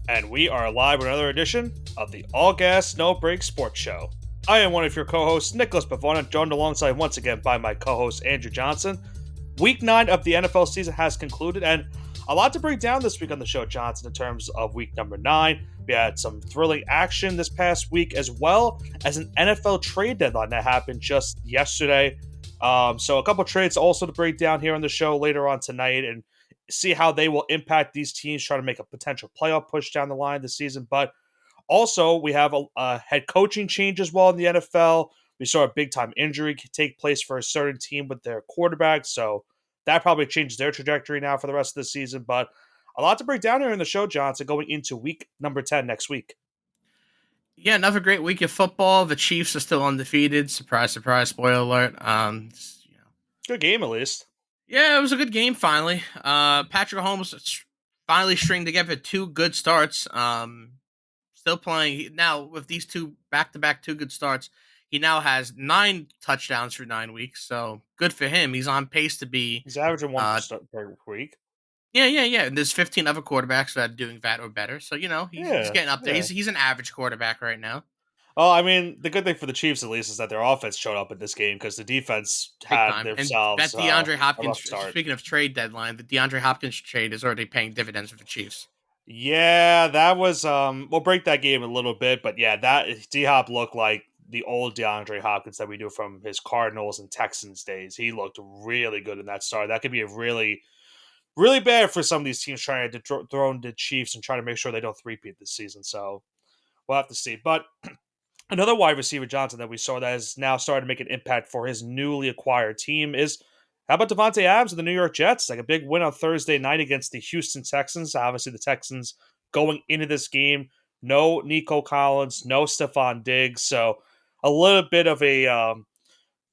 And we are live with another edition of the All Gas No Break Sports Show. I am one of your co-hosts, Nicholas Pavona, joined alongside once again by my co-host, Andrew Johnson. Week 9 of the NFL season has concluded, and a lot to break down this week on the show, Johnson, in terms of week number 9. We had some thrilling action this past week, as well as an NFL trade deadline that happened just yesterday. So a couple trades also to break down here on the show later on tonight, and see how they will impact these teams trying to make a potential playoff push down the line this season. But also, we have a head coaching change as well in the NFL. We saw a big time injury take place for a certain team with their quarterback, so that probably changes their trajectory now for the rest of the season. But a lot to break down here in the show, Johnson, going into week number 10 next week. Yeah, another great week of football. The Chiefs are still undefeated. Surprise, surprise, spoiler alert. Good game, at least. Yeah, it was a good game finally. Patrick Mahomes finally stringed together two good starts. Still playing now with these two back-to-back two good starts. He now has 9 touchdowns for 9 weeks, so good for him. He's on pace to be. He's averaging one per week. Yeah. And there's 15 other quarterbacks that are doing that or better. So he's getting up there. Yeah. He's an average quarterback right now. Oh, I mean, the good thing for the Chiefs, at least, is that their offense showed up in this game because the defense had themselves And that DeAndre a Hopkins, rough start. speaking of trade deadline, the DeAndre Hopkins trade is already paying dividends for the Chiefs. Yeah, that was we'll break that game a little bit, but yeah, that D-Hop looked like the old DeAndre Hopkins that we knew from his Cardinals and Texans days. He looked really good in that start. That could be a really, really bad for some of these teams trying to throw in the Chiefs and trying to make sure they don't three-peat this season. So we'll have to see. But another wide receiver, Johnson, that we saw that has now started to make an impact for his newly acquired team is, how about Devontae Adams of the New York Jets? Like a big win on Thursday night against the Houston Texans. Obviously, the Texans going into this game, no Nico Collins, no Stephon Diggs. So a little bit of a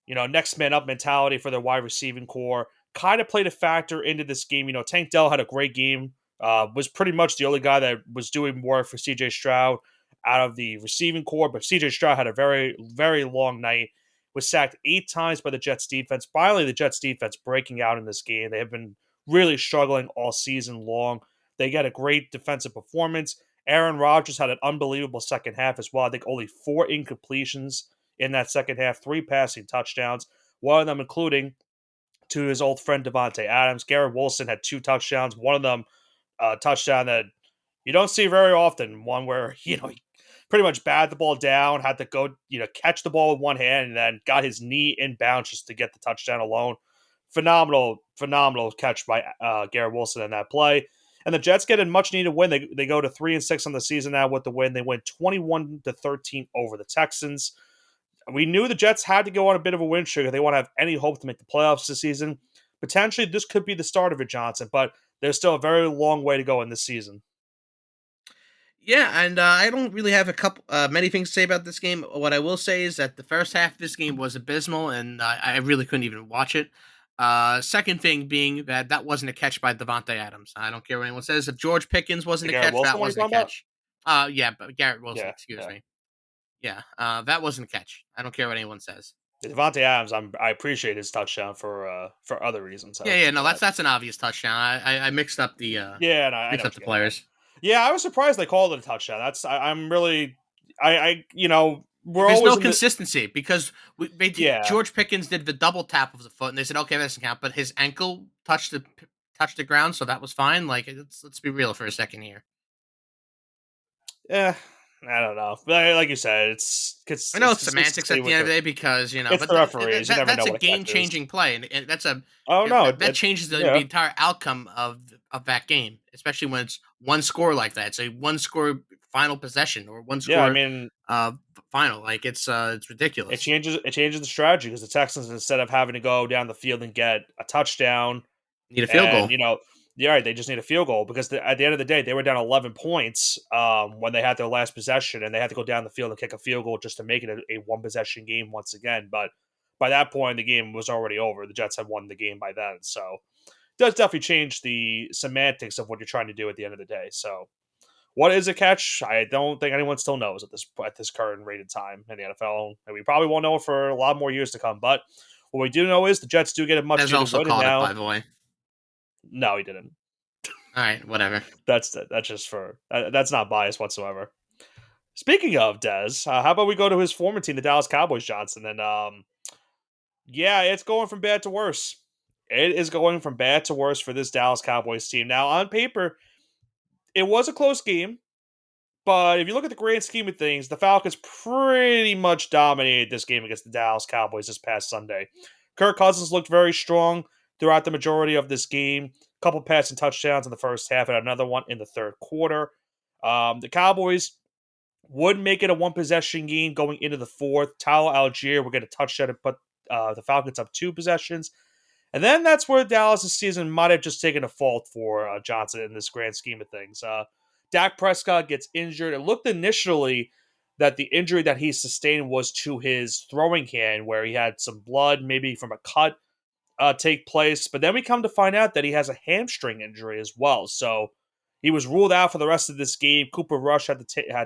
next man up mentality for their wide receiving core. Kind of played a factor into this game. Tank Dell had a great game. Was pretty much the only guy that was doing more for C.J. Stroud out of the receiving core, but C.J. Stroud had a very, very long night. Was sacked 8 times by the Jets defense. Finally, the Jets defense breaking out in this game. They have been really struggling all season long. They get a great defensive performance. Aaron Rodgers had an unbelievable second half as well. I think only 4 incompletions in that second half, 3 passing touchdowns, one of them including to his old friend Devontae Adams. Garrett Wilson had 2 touchdowns, one of them a touchdown that you don't see very often, one where, he pretty much batted the ball down, had to go, catch the ball with one hand, and then got his knee inbounds just to get the touchdown alone. Phenomenal catch by Garrett Wilson in that play. And the Jets get a much-needed win. They go to 3-6 on the season now with the win. They win 21-13 over the Texans. We knew the Jets had to go on a bit of a win streak if they want to have any hope to make the playoffs this season. Potentially, this could be the start of it, Johnson, but there's still a very long way to go in this season. Yeah, and I don't really have many things to say about this game. What I will say is that the first half of this game was abysmal, and I really couldn't even watch it. Second thing being that wasn't a catch by Devontae Adams. I don't care what anyone says. If George Pickens wasn't a catch, that wasn't a catch. But Garrett Wilson, excuse me. Yeah, that wasn't a catch. I don't care what anyone says. Devontae Adams, I appreciate his touchdown for other reasons. No, that's an obvious touchdown. I mixed up the mixed up the players. Yeah, I was surprised they called it a touchdown. I'm really, we're There's always no consistency because George Pickens did the double tap of the foot, and they said, okay, that doesn't count, but his ankle touched the ground, so that was fine. Like, let's be real for a second here. Yeah, I don't know. But like you said, I know it's semantics at the end of the day because it's the referees. That's a game-changing play, and that's a that changes the entire outcome of that game, especially when it's one score like that. It's a one score final possession or one score. Final. Like it's ridiculous. It changes the strategy because the Texans, instead of having to go down the field and get a touchdown, need a field goal. They just need a field goal because at the end of the day, they were down 11 points when they had their last possession, and they had to go down the field and kick a field goal just to make it a one-possession game once again. But by that point, the game was already over. The Jets had won the game by then. So it does definitely change the semantics of what you're trying to do at the end of the day. So what is a catch? I don't think anyone still knows at this current rated time in the NFL, and we probably won't know it for a lot more years to come. But what we do know is the Jets do get a much needed win now. By the way. No, he didn't. All right, whatever. That's just for that's not biased whatsoever. Speaking of Dez, how about we go to his former team, the Dallas Cowboys, Johnson? And yeah, it's going from bad to worse. It is going from bad to worse for this Dallas Cowboys team. Now, on paper, it was a close game, but if you look at the grand scheme of things, the Falcons pretty much dominated this game against the Dallas Cowboys this past Sunday. Kirk Cousins looked very strong throughout the majority of this game. A couple passing touchdowns in the first half and another one in the third quarter. The Cowboys would make it a one possession game going into the fourth. Tyler Algier would get a touchdown and put the Falcons up two possessions. And then that's where Dallas' season might have just taken a fault for Johnson in this grand scheme of things. Dak Prescott gets injured. It looked initially that the injury that he sustained was to his throwing hand, where he had some blood, maybe from a cut, take place. But then we come to find out that he has a hamstring injury as well. So he was ruled out for the rest of this game. Cooper Rush had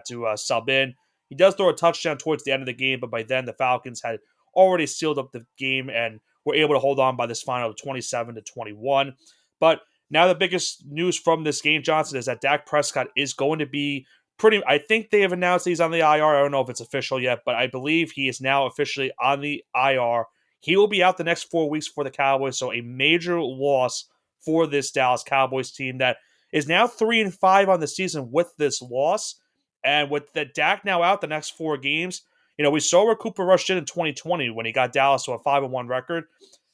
to sub in. He does throw a touchdown towards the end of the game, but by then the Falcons had already sealed up the game and were able to hold on by this final of 27-21. But now the biggest news from this game, Johnson, is that Dak Prescott is going to be pretty. I think they have announced he's on the IR. I don't know if it's official yet, but I believe he is now officially on the IR. He will be out the next 4 weeks for the Cowboys, so a major loss for this Dallas Cowboys team that is now 3-5 on the season with this loss. And with the Dak now out the next 4 games, we saw where Cooper Rush did in 2020 when he got Dallas to a 5-1 record.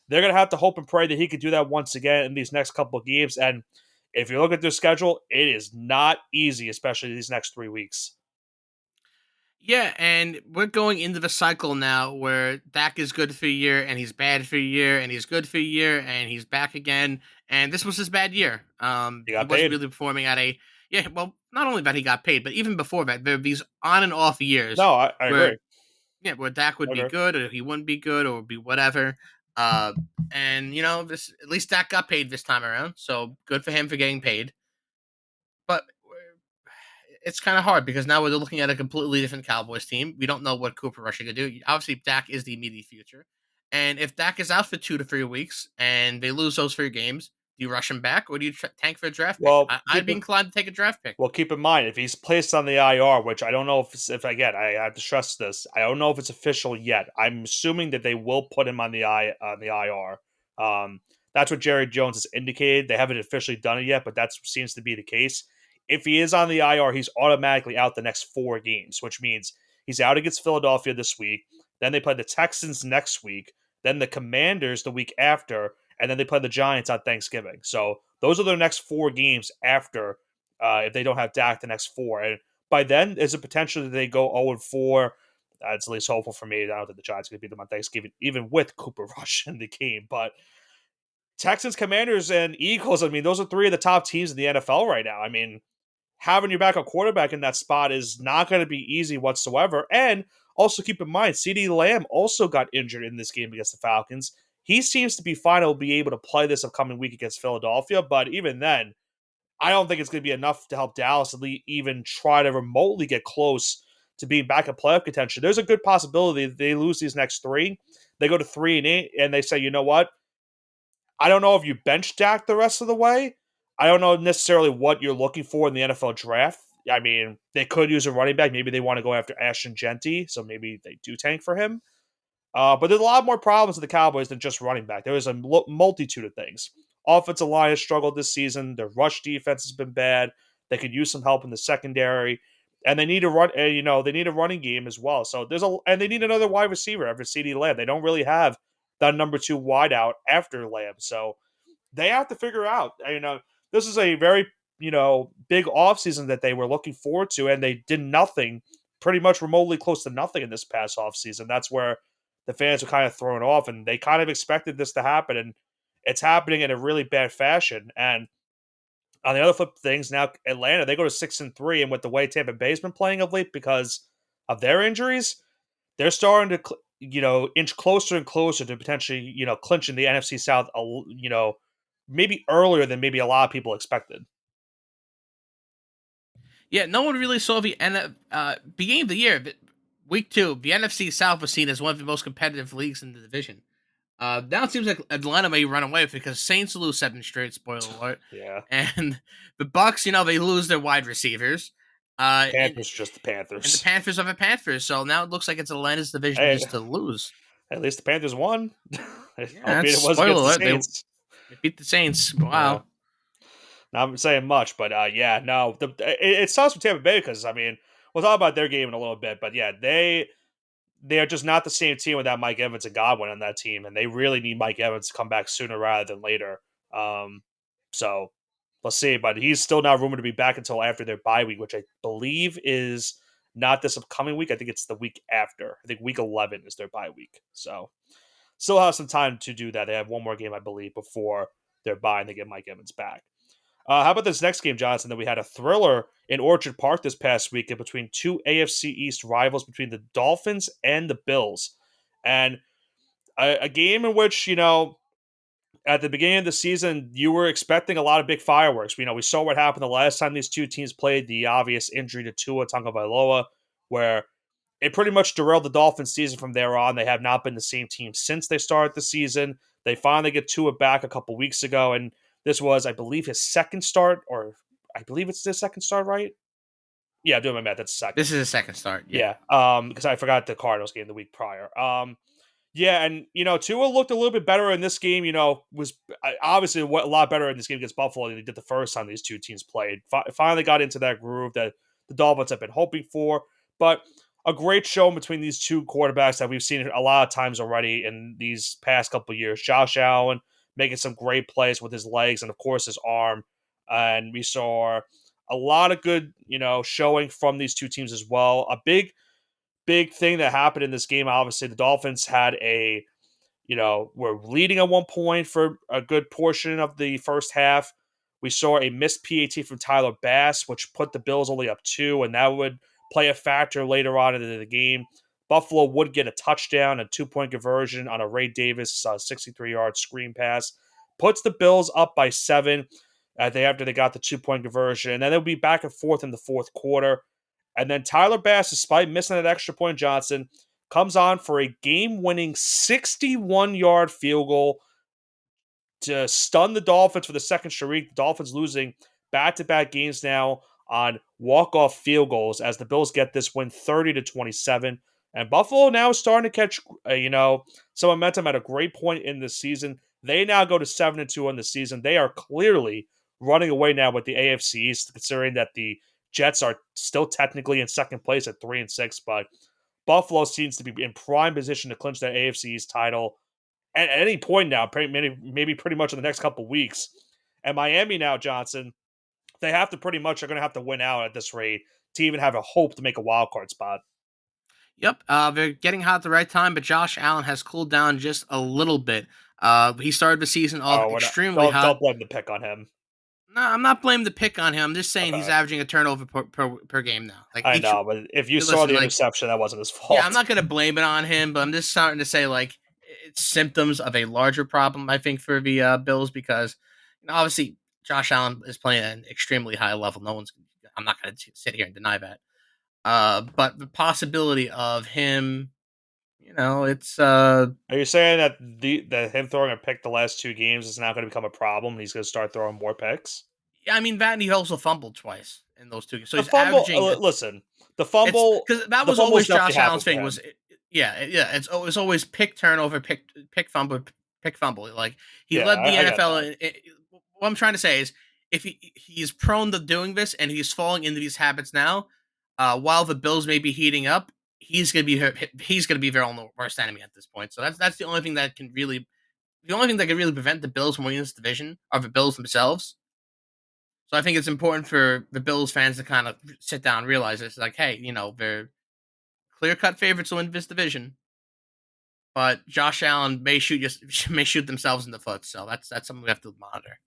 They're going to have to hope and pray that he could do that once again in these next couple of games. And if you look at their schedule, it is not easy, especially these next 3 weeks. Yeah, and we're going into the cycle now where Dak is good for a year and he's bad for a year and he's good for a year and he's back again. And this was his bad year. He He got wasn't paid. really performing at a well, not only that he got paid, but even before that, there are these on and off years No, I where agree. where Dak would I be agree. good or he wouldn't be good or would be whatever. Uh, and this at least Dak got paid this time around, so good for him for getting paid. But it's kind of hard because now we're looking at a completely different Cowboys team. We don't know what Cooper Rush can do. Obviously, Dak is the immediate future. And if Dak is out for 2 to 3 weeks and they lose those 3 games, do you rush him back or do you tank for a draft pick? Well, I'd be inclined to take a draft pick. keep in mind if he's placed on the IR, which I don't know if again I have to stress this. I don't know if it's official yet. I'm assuming that they will put him on the IR. That's what Jerry Jones has indicated. They haven't officially done it yet, but that seems to be the case. If he is on the IR, he's automatically out the next 4 games, which means he's out against Philadelphia this week. Then they play the Texans next week. Then the Commanders the week after, and then they play the Giants on Thanksgiving. So those are their next 4 games after if they don't have Dak the next 4. And by then, is a potential that they go 0-4. That's at least hopeful for me. I don't think the Giants are going to beat them on Thanksgiving, even with Cooper Rush in the game. But Texans, Commanders, and Eagles, I mean, those are 3 of the top teams in the NFL right now. I mean, having your backup quarterback in that spot is not going to be easy whatsoever. And also keep in mind, CeeDee Lamb also got injured in this game against the Falcons. He seems to be fine. He'll be able to play this upcoming week against Philadelphia, but even then, I don't think it's going to be enough to help Dallas even try to remotely get close to being back in playoff contention. There's a good possibility that they lose these next 3. They go to 3-8, and they say, you know what? I don't know if you bench Dak the rest of the way. I don't know necessarily what you're looking for in the NFL draft. I mean, they could use a running back. Maybe they want to go after Ashton Genty, so maybe they do tank for him. But there's a lot more problems with the Cowboys than just running back. There is a multitude of things. Offensive line has struggled this season. Their rush defense has been bad. They could use some help in the secondary, and they need a run. They need a running game as well. So and they need another wide receiver after CeeDee Lamb. They don't really have that number 2 wideout after Lamb. So they have to figure out. This is a very big offseason that they were looking forward to, and they did nothing, pretty much remotely close to nothing in this past offseason. That's where the fans were kind of thrown off, and they kind of expected this to happen, and it's happening in a really bad fashion. And on the other flip of things, now Atlanta, they go to 6-3, and with the way Tampa Bay's been playing of late because of their injuries, they're starting to inch closer and closer to potentially clinching the NFC South. Maybe earlier than maybe a lot of people expected. Yeah, no one really saw the beginning of the year. Week 2, the NFC South was seen as one of the most competitive leagues in the division. Now it seems like Atlanta may run away because Saints lose 7 straight. Spoiler alert. Yeah, And the Bucks, they lose their wide receivers. And Panthers are just the the Panthers. Panthers are the Panthers. So now it looks like it's Atlanta's division Hey, just to lose. at least the Panthers won. Yeah, that's Albeit it was spoiler against the alert. Saints. They beat the Saints. Yeah. Wow. Not saying much, but yeah, no. It sucks for Tampa Bay because, I mean, we'll talk about their game in a little bit, but yeah, they are just not the same team without Mike Evans and Godwin on that team, and they really need Mike Evans to come back sooner rather than later. So let's see, but he's still not rumored to be back until after their bye week, which I believe is not this upcoming week. I think it's the week after. I think week 11 is their bye week. So still have some time to do that. They have one more game, I believe, before their bye, and they get Mike Evans back. How about this next game, Johnson? That we had a thriller in Orchard Park this past weekend between two AFC East rivals, between the Dolphins and the Bills, and a game in which at the beginning of the season you were expecting a lot of big fireworks. We saw what happened the last time these two teams played. The obvious injury to Tua Tagovailoa, where it pretty much derailed the Dolphins' season from there on. They have not been the same team since they started the season. They finally get Tua back a couple weeks ago, and this was, I believe, his second start, or I believe it's his second start, right? Yeah, doing my math, that's second. This is a second start. Yeah. Yeah, because I forgot the Cardinals game the week prior. Yeah, and Tua looked a little bit better in this game. Was obviously a lot better in this game against Buffalo than he did the first time these two teams played. Finally got into that groove that the Dolphins have been hoping for, but a great show between these two quarterbacks that we've seen a lot of times already in these past couple of years. Josh Allen making some great plays with his legs and of course his arm, and we saw a lot of good showing from these two teams as well. A big thing that happened in this game, obviously, the Dolphins had were leading at one point for a good portion of the first half. We saw a missed PAT from Tyler Bass, which put the Bills only up 2, and that would play a factor later on in the game. Buffalo would get a touchdown, a 2-point conversion on a Ray Davis 63-yard screen pass. Puts the Bills up by 7 after they got the 2-point conversion. And then they'll be back and forth in the fourth quarter. And then Tyler Bass, despite missing that extra point, Johnson, comes on for a game-winning 61-yard field goal to stun the Dolphins for the second straight. The Dolphins losing back-to-back games now on walk-off field goals as the Bills get this win 30-27. And Buffalo now is starting to catch, some momentum at a great point in the season. They now go to 7-2 on the season. They are clearly running away now with the AFC East, considering that the Jets are still technically in second place at 3-6, but Buffalo seems to be in prime position to clinch that AFC East title at any point now, maybe pretty much in the next couple weeks. And Miami now, Johnson, they have to pretty much are going to have to win out at this rate to even have a hope to make a wild card spot. Yep, they're getting hot at the right time, but Josh Allen has cooled down just a little bit. He started the season off extremely hot. Don't blame the pick on him. No, I'm not blaming the pick on him. I'm just saying he's Okay. averaging a turnover per game now. I know, but if you saw the interception, that wasn't his fault. Yeah, I'm not going to blame it on him, but I'm just starting to say it's symptoms of a larger problem. I think for the Bills because obviously Josh Allen is playing at an extremely high level. I'm not going to sit here and deny that. But the possibility of him, it's. Are you saying that that him throwing a pick the last 2 games is not going to become a problem and he's going to start throwing more picks? I mean, that and he also fumbled twice in those 2 games. So the he's fumble, averaging. Listen, the fumble because that was always Josh Allen's thing. It was always pick turnover, pick fumble, pick fumble. Like he led the NFL. What I'm trying to say is, if he's prone to doing this and he's falling into these habits now, while the Bills may be heating up, he's going to be their own worst enemy at this point. So that's the only thing that can really prevent the Bills from winning this division are the Bills themselves. So I think it's important for the Bills fans to kind of sit down and realize this. Like, hey, they're clear-cut favorites to win this division, but Josh Allen may shoot themselves in the foot. So that's something we have to monitor.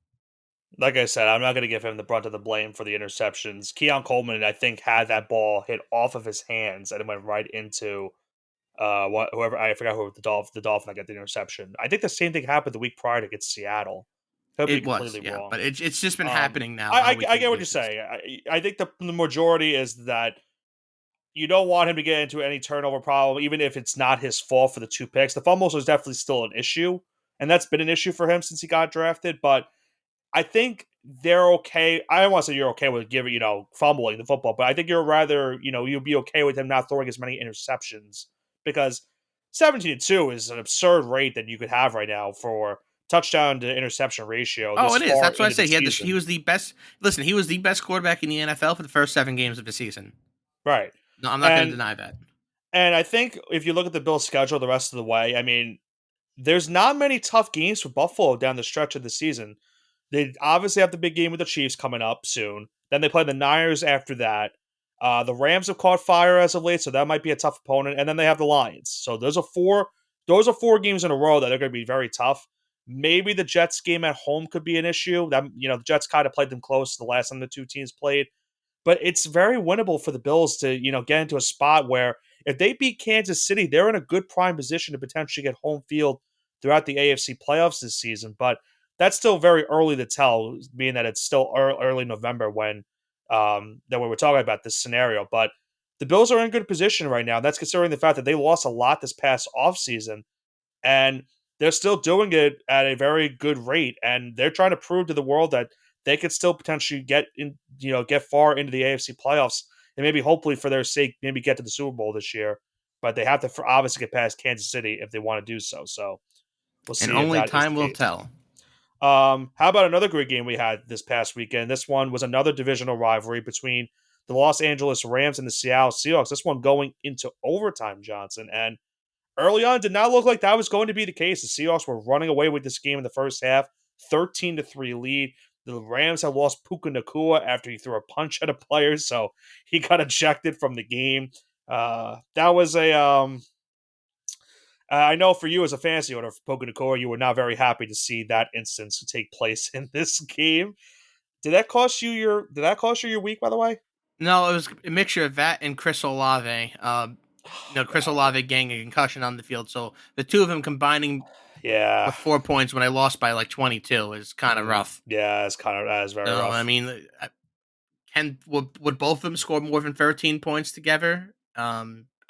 Like I said, I'm not going to give him the brunt of the blame for the interceptions. Keon Coleman, I think, had that ball hit off of his hands and it went right into whoever. I forgot who the Dolphin that got the interception. I think the same thing happened the week prior against Seattle. Could be completely wrong, but it's just been happening now. I get what you're saying. I think the majority is that you don't want him to get into any turnover problem, even if it's not his fault for the 2 picks. The fumbles was definitely still an issue, and that's been an issue for him since he got drafted. But I think they're okay. I don't want to say you're okay with giving, fumbling the football, but I think you're rather, you'd be okay with him not throwing as many interceptions because 17-2 is an absurd rate that you could have right now for touchdown to interception ratio Oh, this it is. far That's why I into the say he season. was the best. Listen, he was the best quarterback in the NFL for the first 7 games of the season. Right. No, I'm not going to And deny that. and I think if you look at the Bills' schedule the rest of the way, I mean, there's not many tough games for Buffalo down the stretch of the season. They obviously have the big game with the Chiefs coming up soon. Then they play the Niners after that. The Rams have caught fire as of late, so that might be a tough opponent. And then they have the Lions. So those are four games in a row that are going to be very tough. Maybe the Jets game at home could be an issue. That the Jets kind of played them close the last time the two teams played. But it's very winnable for the Bills to, get into a spot where if they beat Kansas City, they're in a good prime position to potentially get home field throughout the AFC playoffs this season. But that's still very early to tell, being that it's still early November when we're talking about this scenario. But the Bills are in good position right now. That's considering the fact that they lost a lot this past offseason, and they're still doing it at a very good rate. And they're trying to prove to the world that they could still potentially get far into the AFC playoffs and maybe hopefully for their sake, maybe get to the Super Bowl this year. But they have to obviously get past Kansas City if they want to do so. So we'll And see if only that is time the will case. tell. How about another great game we had this past weekend? This one was another divisional rivalry between the Los Angeles Rams and the Seattle Seahawks. This one going into overtime, Johnson. And early on, did not look like that was going to be the case. The Seahawks were running away with this game in the first half, 13-3 lead. The Rams had lost Puka Nakua after he threw a punch at a player, so he got ejected from the game. That was a I know for you as a fantasy owner for Puka Nakua, you were not very happy to see that instance take place in this game. Did that cost you your week, by the way? No, it was a mixture of that and Chris Olave. Oh, Chris God. Olave getting a concussion on the field. So the two of them combining Yeah. with 4 points when I lost by like 22 is kind of rough. Yeah, that is very So I rough. mean, would both of them score more than 13 points together?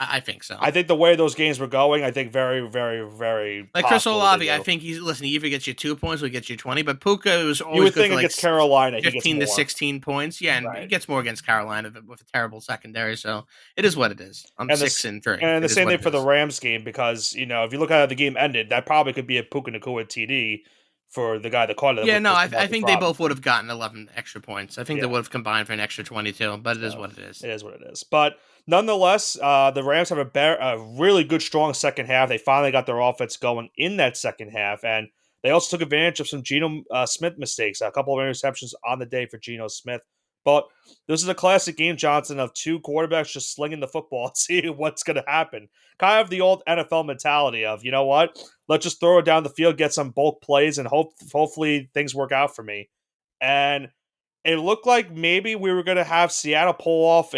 I think so. I think the way those games were going, I think very, very, very Like Chris possible that they Olave, I do. think he either gets you 2 points or he gets you 20. But Puka was You always would good think for like against Carolina he gets 15 to more. 16 points. Yeah, and he Right. gets more against Carolina with a terrible secondary. So it is what it is. I'm And six this and three. and the It is same what thing it for the is. Rams game because, if you look at how the game ended, that probably could be a Puka Nakua TD for the guy that caught it, Yeah, which no, was I Demarcus think they both would Robinson. have gotten 11 extra points. I think they Yeah. would have combined for an extra 22, but it is So what it is. it is what it is. But nonetheless, the Rams have a really good, strong second half. They finally got their offense going in that second half, and they also took advantage of some Geno Smith mistakes. A couple of interceptions on the day for Geno Smith. But this is a classic game, Johnson, of two quarterbacks just slinging the football and seeing what's going to happen. Kind of the old NFL mentality of, you know what? Let's just throw it down the field, get some bulk plays, and hopefully things work out for me. And it looked like maybe we were going to have Seattle pull off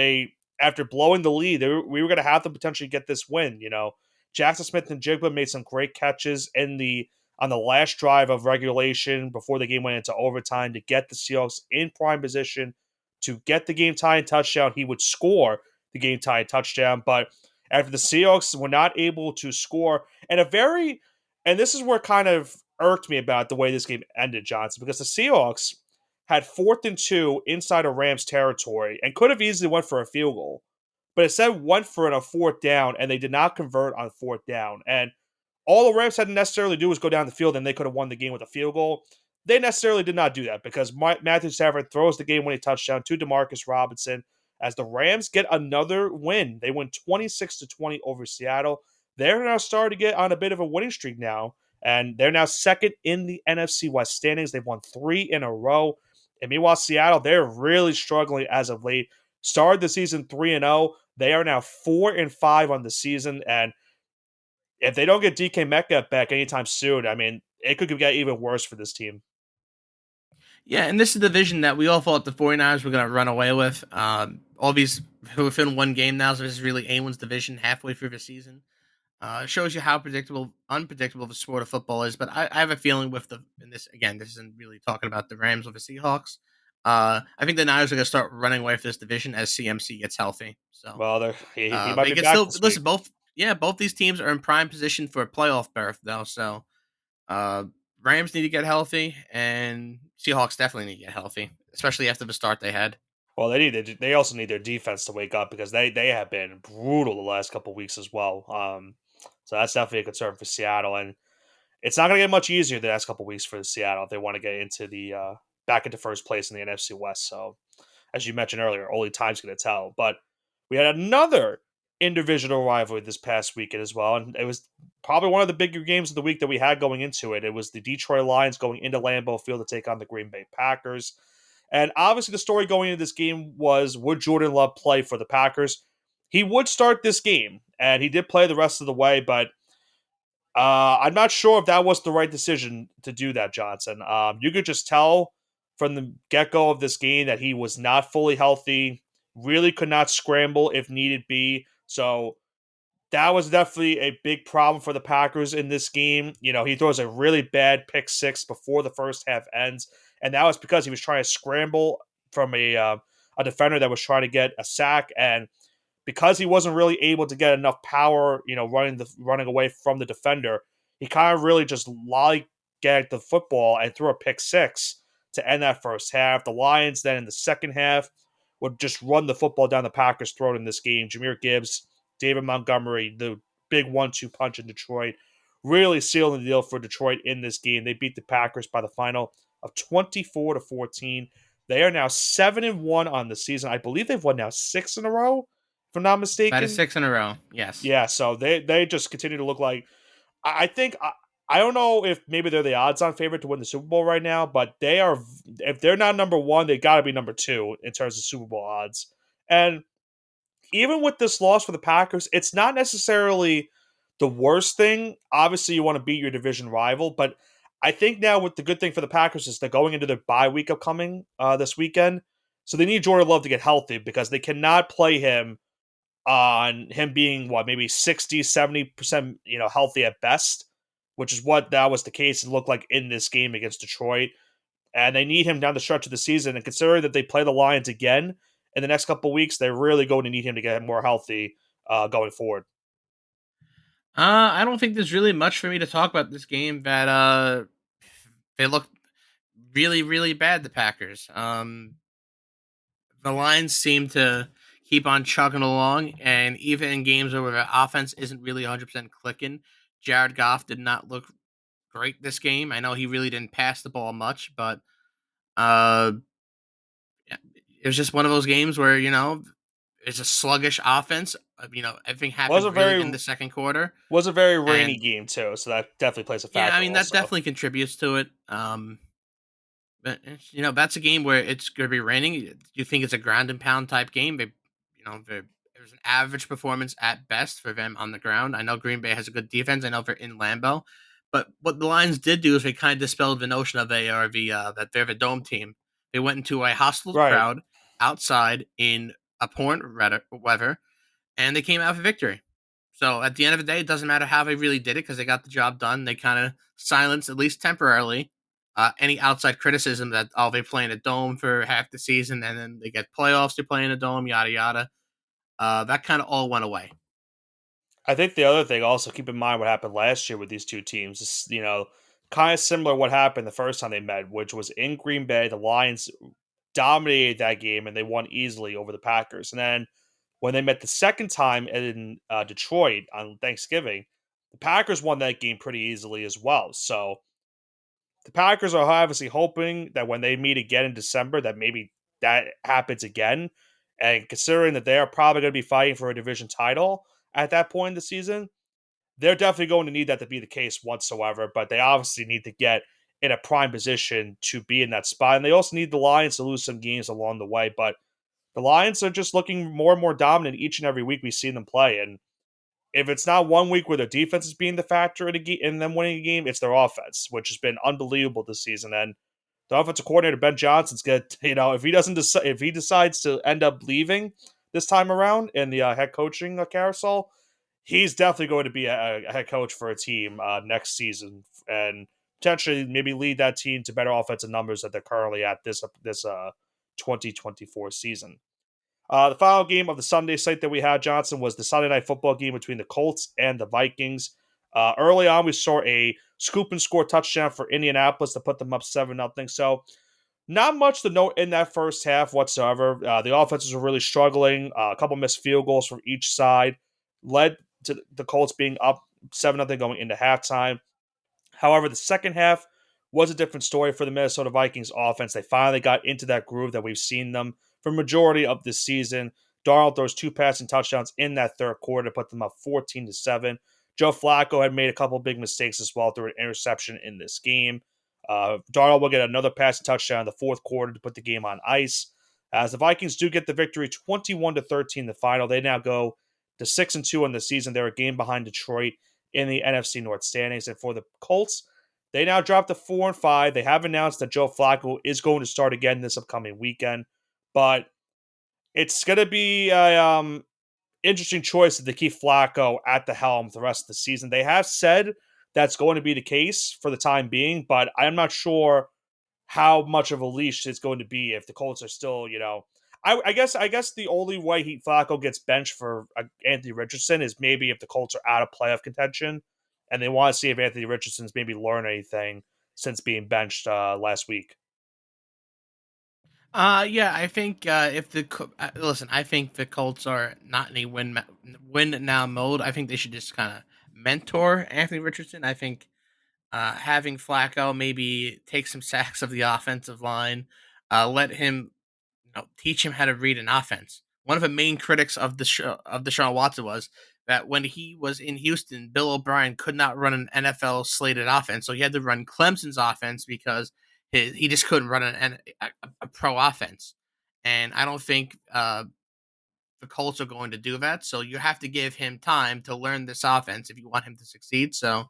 after blowing the lead. We were going to have them potentially get this win. Jackson Smith and Jigba made some great catches on the last drive of regulation before the game went into overtime to get the Seahawks in prime position to get the game tying touchdown. He would score the game tying touchdown, but after the Seahawks were not able to score, and this is where it kind of irked me about the way this game ended, Johnson, because the Seahawks had 4th and 2 inside of Rams territory and could have easily went for a field goal. But instead went for it on 4th down, and they did not convert on 4th down. And all the Rams had to necessarily do was go down the field, and they could have won the game with a field goal. They necessarily did not do that because Matthew Stafford throws the game-winning touchdown to Demarcus Robinson as the Rams get another win. They win 26-20 over Seattle. They're now starting to get on a bit of a winning streak now, and they're now second in the NFC West standings. They've won 3 in a row. And meanwhile, Seattle, they're really struggling as of late. Started the season 3-0. They are now 4-5 on the season. And if they don't get DK Metcalf back anytime soon, I mean, it could get even worse for this team. Yeah, and this is the division that we all thought the 49ers were going to run away with. All these within one game now, so this is really anyone's division halfway through the season. Shows you how unpredictable the sport of football is. But I have a feeling with in this again, this isn't really talking about the Rams or the Seahawks. I think the Niners are going to start running away with this division as CMC gets healthy. So Well, he might they be can back still this week. listen. Both these teams are in prime position for a playoff berth, though. So uh, Rams need to get healthy, and Seahawks definitely need to get healthy, especially after the start they had. Well, they also need their defense to wake up because they have been brutal the last couple weeks as well. So that's definitely a concern for Seattle, and it's not going to get much easier the next couple weeks for Seattle if they want to get into the back into first place in the NFC West. So, as you mentioned earlier, only time's going to tell. But we had another individual rivalry this past weekend as well, and it was probably one of the bigger games of the week that we had going into it. It was the Detroit Lions going into Lambeau Field to take on the Green Bay Packers. And obviously, the story going into this game was, would Jordan Love play for the Packers? He would start this game, and he did play the rest of the way, but I'm not sure if that was the right decision to do that, Johnson. You could just tell from the get go of this game that he was not fully healthy, really could not scramble if needed be. So that was definitely a big problem for the Packers in this game. You know, he throws a really bad pick six before the first half ends, and that was because he was trying to scramble from a defender that was trying to get a sack, and because he wasn't really able to get enough power, running away from the defender, he kind of really just lollygagged the football and threw a pick six to end that first half. The Lions then in the second half would just run the football down the Packers' throat in this game. Jameer Gibbs, David Montgomery, the big 1-2 punch in Detroit, really sealing the deal for Detroit in this game. They beat the Packers by the final of 24-14. They are now 7-1 on the season. I believe they've won now 6 in a row, if I'm not That is mistaken. 6 in a row. Yes. Yeah, so they just continue to look like I think I don't know if maybe they're the odds-on favorite to win the Super Bowl right now, but they are. If they're not number one, they got to be number two in terms of Super Bowl odds. And even with this loss for the Packers, it's not necessarily the worst thing. Obviously, you want to beat your division rival, but I think now with the good thing for the Packers is they're going into their bye week upcoming this weekend, so they need Jordan Love to get healthy because they cannot play him on him being what, maybe 60-70% healthy at best, which is what that was the case. It looked like in this game against Detroit, and they need him down the stretch of the season. And considering that they play the Lions again in the next couple weeks, they're really going to need him to get more healthy going forward. I don't think there's really much for me to talk about this game. That they look really, really bad. The Packers. The Lions seem to keep on chugging along, and even in games where the offense isn't really 100% clicking, Jared Goff did not look great this game. I know he really didn't pass the ball much, but uh, yeah, it was just one of those games where it's a sluggish offense. Everything Was a happened really very in the second quarter, was a very rainy and game too, so that definitely plays a yeah, I factor mean that also. definitely contributes to it. But that's a game where it's going to be raining. You think it's a ground and pound type game? It was an average performance at best for them on the ground. I know Green Bay has a good defense. I know they're in Lambeau, but what the Lions did do is they kind of dispelled the notion of they are that they're the dome team. They went into a hostile Right. crowd outside in abhorrent weather, and they came out with a victory. So at the end of the day, it doesn't matter how they really did it because they got the job done. They kind of silenced, at least temporarily, any outside criticism that they play in a dome for half the season and then they get playoffs to play in a dome, yada yada. That kind of all went away. I think the other thing also keep in mind what happened last year with these two teams is kind of similar to what happened the first time they met, which was in Green Bay. The Lions dominated that game and they won easily over the Packers. And then when they met the second time in Detroit on Thanksgiving, the Packers won that game pretty easily as well. So the Packers are obviously hoping that when they meet again in December, that maybe that happens again. And considering that they are probably going to be fighting for a division title at that point in the season, they're definitely going to need that to be the case whatsoever. But they obviously need to get in a prime position to be in that spot. And they also need the Lions to lose some games along the way. But the Lions are just looking more and more dominant each and every week we see them play. And if it's not one week where their defense is being the factor in them winning a game, it's their offense, which has been unbelievable this season. And the offensive coordinator Ben Johnson's good. If he doesn't if he decides to end up leaving this time around in the head coaching carousel, he's definitely going to be a head coach for a team next season and potentially maybe lead that team to better offensive numbers that they're currently at this 2024 season. The final game of the Sunday slate that we had, Johnson, was the Sunday night football game between the Colts and the Vikings. Early on, we saw a scoop and score touchdown for Indianapolis to put them up 7-0. So, not much to note in that first half whatsoever. The offenses were really struggling. A couple missed field goals from each side led to the Colts being up 7-0 going into halftime. However, the second half was a different story for the Minnesota Vikings offense. They finally got into that groove that we've seen them for majority of this season. Darnold throws 2 passing touchdowns in that third quarter to put them up 14-7. Joe Flacco had made a couple big mistakes as well through an interception in this game. Darnold will get another passing touchdown in the fourth quarter to put the game on ice. As the Vikings do get the victory 21-13 the final, they now go to 6-2 in the season. They're a game behind Detroit in the NFC North standings. And for the Colts, they now dropped to 4-5. They have announced that Joe Flacco is going to start again this upcoming weekend, but it's going to be a interesting choice to keep Flacco at the helm the rest of the season. They have said that's going to be the case for the time being, but I'm not sure how much of a leash it's going to be if the Colts are still, I guess the only way Flacco gets benched for Anthony Richardson is maybe if the Colts are out of playoff contention, and they want to see if Anthony Richardson's maybe learned anything since being benched last week. Yeah, I think if listen, I think the Colts are not in a win now mode. I think they should just kind of mentor Anthony Richardson. I think having Flacco maybe take some sacks of the offensive line, let him teach him how to read an offense. One of the main critics of the show of Deshaun Watson was that when he was in Houston, Bill O'Brien could not run an NFL slated offense, so he had to run Clemson's offense because he just couldn't run a pro offense. And I don't think the Colts are going to do that. So you have to give him time to learn this offense if you want him to succeed. So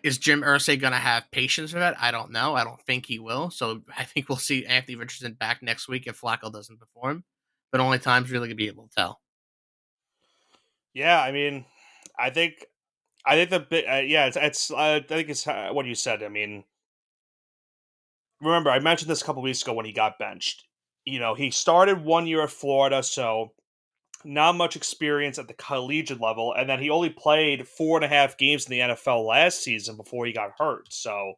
is Jim Irsay going to have patience for that? I don't know. I don't think he will. So I think we'll see Anthony Richardson back next week if Flacco doesn't perform. But only time's really going to be able to tell. Yeah, I mean, I think the bit, yeah, I think it's what you said. I mean, remember I mentioned this a couple weeks ago when he got benched. He started 1 year at Florida, so not much experience at the collegiate level, and then he only played 4.5 games in the NFL last season before he got hurt. So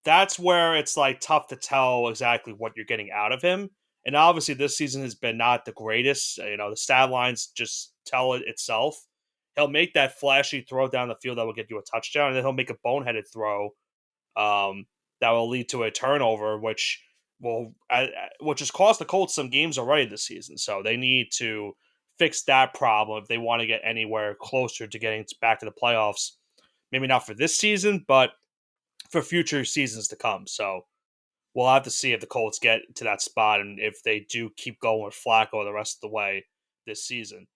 that's where it's like tough to tell exactly what you're getting out of him. And obviously, this season has been not the greatest. The stat lines just tell it itself. He'll make that flashy throw down the field that will get you a touchdown, and then he'll make a boneheaded throw that will lead to a turnover, which has cost the Colts some games already this season. So they need to fix that problem if they want to get anywhere closer to getting back to the playoffs. Maybe not for this season, but for future seasons to come. So we'll have to see if the Colts get to that spot and if they do keep going with Flacco the rest of the way this season.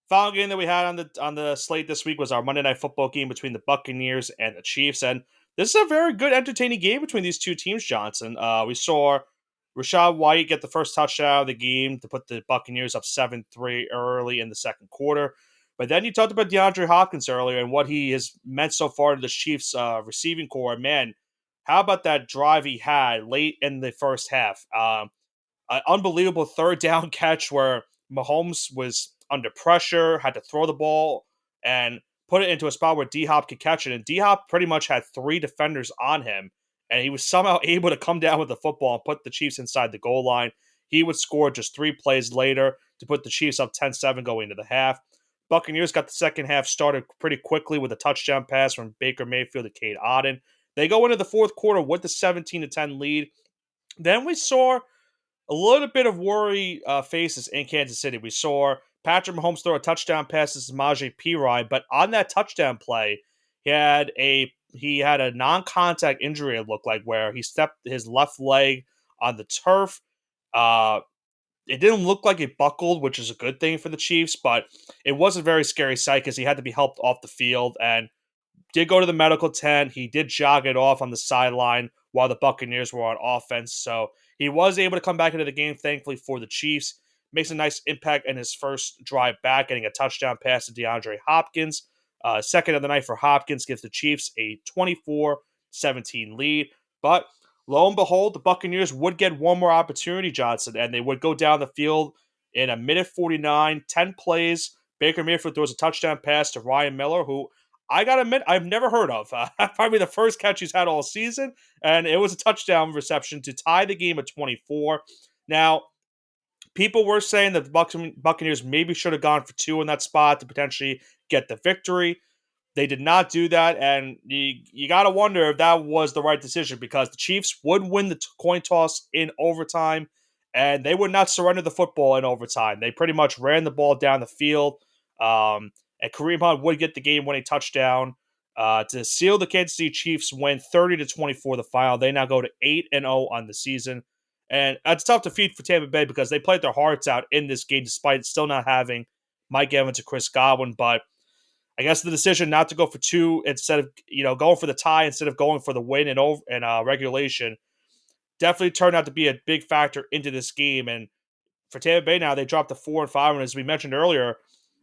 Final game that we had on the slate this week was our Monday Night Football game between the Buccaneers and the Chiefs, and this is a very good, entertaining game between these two teams, Johnson. We saw Rachaad White get the first touchdown of the game to put the Buccaneers up 7-3 early in the second quarter. But then you talked about DeAndre Hopkins earlier and what he has meant so far to the Chiefs' receiving core. Man, how about that drive he had late in the first half? An unbelievable third down catch where Mahomes was under pressure, had to throw the ball, and put it into a spot where D-Hop could catch it. And D-Hop pretty much had 3 defenders on him, and he was somehow able to come down with the football and put the Chiefs inside the goal line. He would score just 3 plays later to put the Chiefs up 10-7 going into the half. Buccaneers got the second half started pretty quickly with a touchdown pass from Baker Mayfield to Cade Otton. They go into the fourth quarter with the 17-10 lead. Then we saw a little bit of worry faces in Kansas City. We saw Patrick Mahomes throw a touchdown pass to Samaje Perine, but on that touchdown play, he had a non-contact injury, it looked like, where he stepped his left leg on the turf. It didn't look like it buckled, which is a good thing for the Chiefs, but it was a very scary sight because he had to be helped off the field and did go to the medical tent. He did jog it off on the sideline while the Buccaneers were on offense. So he was able to come back into the game, thankfully, for the Chiefs. Makes a nice impact in his first drive back, getting a touchdown pass to DeAndre Hopkins. Second of the night for Hopkins gives the Chiefs a 24-17 lead. But Lo and behold, the Buccaneers would get one more opportunity, Johnson, and they would go down the field in a minute 49, 10 plays. Baker Mayfield throws a touchdown pass to Ryan Miller, who I got to admit, I've never heard of. Probably the first catch he's had all season, and it was a touchdown reception to tie the game at 24. Now, people were saying that the Buccaneers maybe should have gone for two in that spot to potentially get the victory. They did not do that, and you got to wonder if that was the right decision because the Chiefs would win the coin toss in overtime, and they would not surrender the football in overtime. They pretty much ran the ball down the field, and Kareem Hunt would get the game-winning touchdown to seal the Kansas City Chiefs win 30-24 the final. They now go to 8-0 on the season, and it's tough defeat for Tampa Bay because they played their hearts out in this game despite still not having Mike Evans or Chris Godwin, but I guess the decision not to go for two instead of going for the tie instead of going for the win in regulation definitely turned out to be a big factor into this game. And for Tampa Bay now, they dropped to 4-5, and as we mentioned earlier,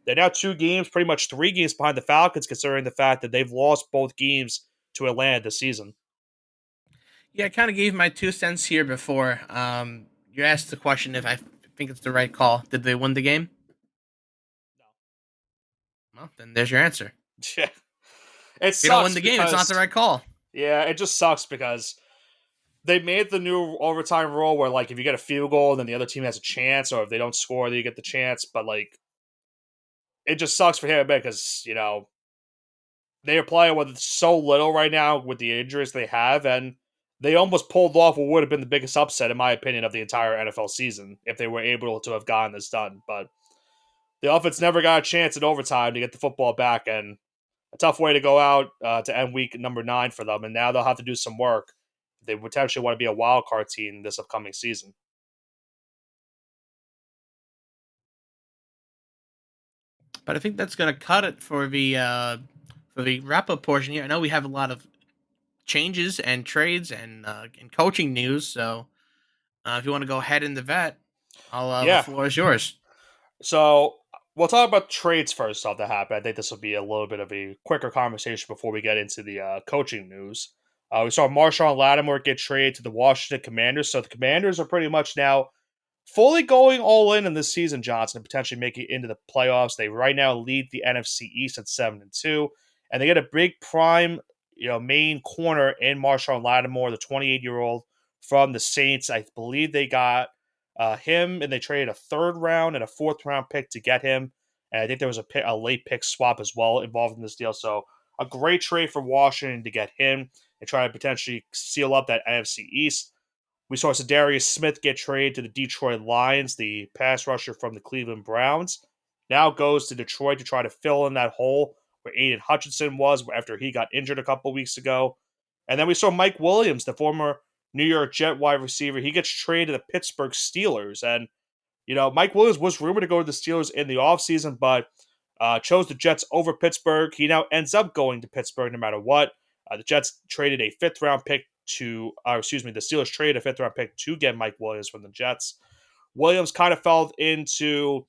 they're now 2 games, pretty much 3 games behind the Falcons, considering the fact that they've lost both games to Atlanta this season. Yeah, I kind of gave my 2 cents here before. You asked the question if I think it's the right call. Did they win the game? Well, then there's your answer. Yeah, it If you don't win sucks the game, it's not the because right call. yeah, it just sucks because they made the new overtime rule where like if you get a field goal, then the other team has a chance, or if they don't score, then you get the chance. But like it just sucks for him because they are playing with so little right now with the injuries they have, and they almost pulled off what would have been the biggest upset, in my opinion, of the entire NFL season if they were able to have gotten this done. But the offense never got a chance in overtime to get the football back, and a tough way to go out to end week number 9 for them. And now they'll have to do some work. They potentially want to be a wild card team this upcoming season. But I think that's going to cut it for the wrap up portion here. I know we have a lot of changes and trades and coaching news. So if you want to go ahead in the vet, the Yeah. floor is yours. So we'll talk about trades first off that happened. I think this will be a little bit of a quicker conversation before we get into the coaching news. We saw Marshawn Lattimore get traded to the Washington Commanders. So the Commanders are pretty much now fully going all in this season, Johnson, and potentially make it into the playoffs. They right now lead the NFC East at 7-2, and they get a big prime, main corner in Marshawn Lattimore, the 28-year-old from the Saints. I believe they got him, and they traded a 3rd round and a 4th round pick to get him. And I think there was a late pick swap as well involved in this deal. So a great trade for Washington to get him and try to potentially seal up that NFC East. We saw Darius Smith get traded to the Detroit Lions, the pass rusher from the Cleveland Browns. Now goes to Detroit to try to fill in that hole where Aiden Hutchinson was after he got injured a couple weeks ago. And then we saw Mike Williams, the former New York Jet wide receiver. He gets traded to the Pittsburgh Steelers. And, Mike Williams was rumored to go to the Steelers in the offseason, but chose the Jets over Pittsburgh. He now ends up going to Pittsburgh no matter what. The Jets traded a 5th round pick the Steelers traded a 5th round pick to get Mike Williams from the Jets. Williams kind of fell into